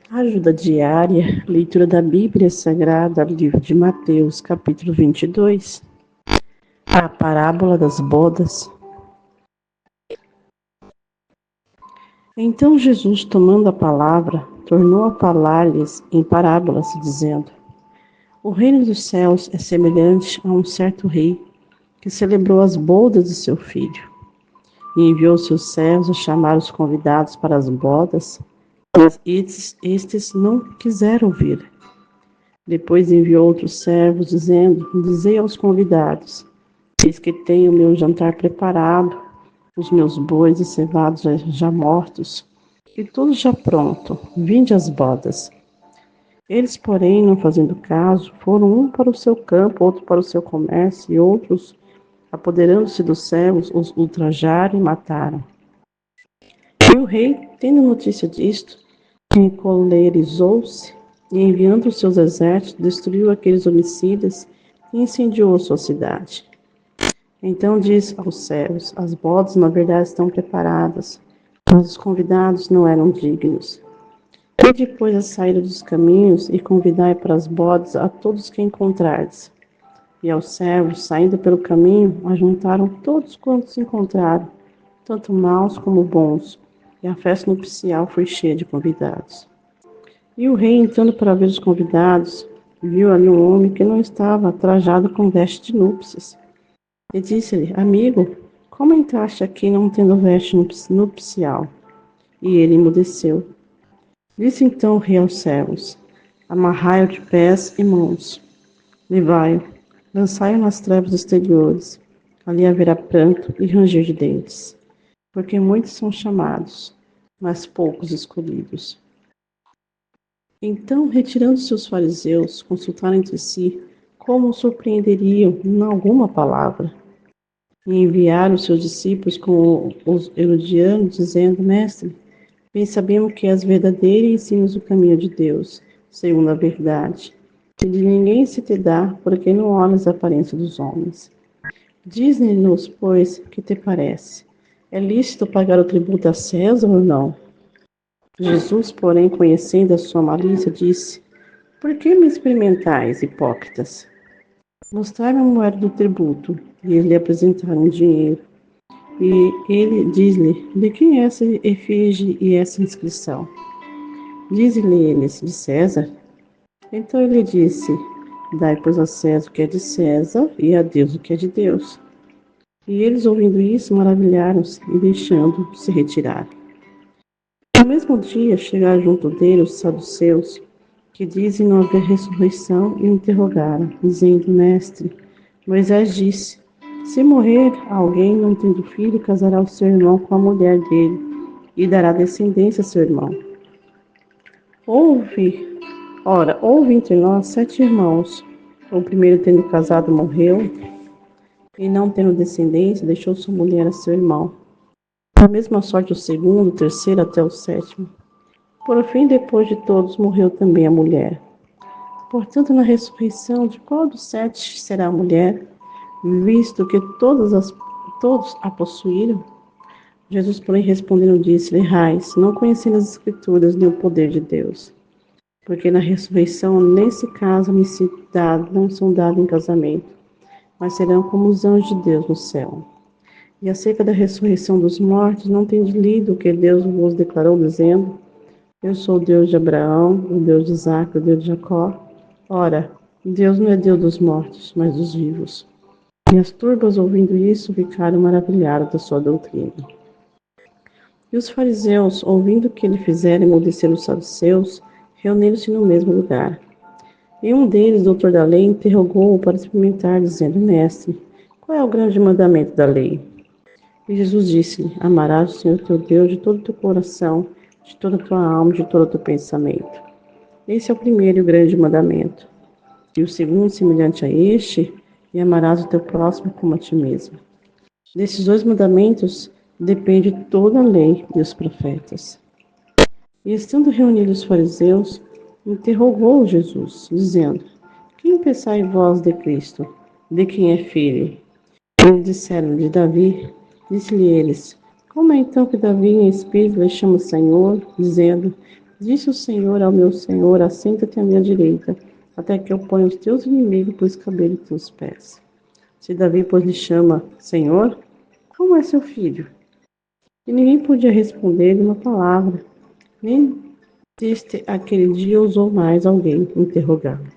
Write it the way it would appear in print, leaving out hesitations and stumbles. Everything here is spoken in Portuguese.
Ajuda diária, leitura da Bíblia Sagrada, livro de Mateus, capítulo 22. A parábola das bodas. Então Jesus, tomando a palavra, tornou a falar-lhes em parábolas, dizendo: O reino dos céus é semelhante a um certo rei que celebrou as bodas de seu filho e enviou seus servos a chamar os convidados para as bodas, mas estes não quiseram vir. Depois enviou outros servos, dizendo: Dizei aos convidados: Eis que tenho o meu jantar preparado, os meus bois e cevados já mortos, e tudo já pronto. Vinde às bodas. Eles, porém, não fazendo caso, foram um para o seu campo, outro para o seu comércio, e outros, apoderando-se dos servos, os ultrajaram e mataram. E o rei, tendo notícia disto, encolerizou-se e, enviando os seus exércitos, destruiu aqueles homicidas e incendiou a sua cidade. Então diz aos servos: As bodas, na verdade, estão preparadas, mas os convidados não eram dignos. E depois a saída dos caminhos e convidai para as bodas a todos que encontrardes. E aos servos, saindo pelo caminho, ajuntaram todos quantos encontraram, tanto maus como bons, e a festa nupcial foi cheia de convidados. E o rei, entrando para ver os convidados, viu ali um homem que não estava trajado com veste de núpcias. E disse-lhe: Amigo, como entraste aqui não tendo veste nupcial? E ele emudeceu. Disse então o rei aos servos: Amarrai-o de pés e mãos, levai-o, lançai-o nas trevas exteriores. Ali haverá pranto e ranger de dentes, porque muitos são chamados, mas poucos escolhidos. Então, retirando-se os fariseus, consultaram entre si como o surpreenderiam em alguma palavra. E enviaram os seus discípulos com os herodianos, dizendo: Mestre, bem sabemos que és verdadeiro e ensinas o caminho de Deus, segundo a verdade. Que de ninguém se te dá, porque não olhas a aparência dos homens. Diz-nos, pois, que te parece? É lícito pagar o tributo a César ou não? Jesus, porém, conhecendo a sua malícia, disse: Por que me experimentais, hipócritas? Mostrai-me a moeda do tributo. E eles lhe apresentaram o dinheiro. E ele diz-lhe: De quem é essa efígie e essa inscrição? Diz-lhe eles: De César. Então ele disse: Dai, pois, a César o que é de César e a Deus o que é de Deus. E eles, ouvindo isso, maravilharam-se e, deixando, se retiraram. No mesmo dia, chegaram junto dele os saduceus, que dizem não haver ressurreição, e o interrogaram, dizendo: Mestre, Moisés disse: Se morrer alguém não tendo filho, casará o seu irmão com a mulher dele, e dará descendência a seu irmão. Houve entre nós 7 irmãos. O primeiro, tendo casado, morreu, e não tendo descendência, deixou sua mulher a seu irmão. A mesma sorte o segundo, o terceiro, até o 7º. Por fim, depois de todos, morreu também a mulher. Portanto, na ressurreição, de qual dos 7 será a mulher, visto que todos a possuíram? Jesus, porém, respondendo, disse-lhe: Errais, não conhecendo as Escrituras nem o poder de Deus. Porque na ressurreição nem se casam nem se não são dados em casamento, mas serão como os anjos de Deus no céu. E acerca da ressurreição dos mortos, não tendes lido o que Deus vos declarou, dizendo: Eu sou o Deus de Abraão, o Deus de Isaque, o Deus de Jacó. Ora, Deus não é Deus dos mortos, mas dos vivos. E as turbas, ouvindo isso, ficaram maravilhadas da sua doutrina. E os fariseus, ouvindo que ele fizera emudecer os saduceus, reuniram-se no mesmo lugar. E um deles, doutor da lei, interrogou-o para experimentar, dizendo: Mestre, qual é o grande mandamento da lei? E Jesus disse-lhe: Amarás o Senhor teu Deus de todo o teu coração, de toda a tua alma, de todo o teu pensamento. Esse é o primeiro e o grande mandamento. E o segundo, semelhante a este, e amarás o teu próximo como a ti mesmo. Desses 2 mandamentos depende toda a lei e os profetas. E estando reunidos os fariseus, interrogou Jesus, dizendo: Quem pensai vós de Cristo? De quem é filho? Eles disseram: De Davi. Disse-lhe eles: Como é então que Davi em espírito lhe chama Senhor, dizendo: Disse o Senhor ao meu Senhor: assenta-te à minha direita, até que eu ponha os teus inimigos por escabelo de teus pés. Se Davi, pois, lhe chama Senhor, como é seu filho? E ninguém podia responder-lhe uma palavra, nem desde aquele dia ousou mais alguém interrogá-lo.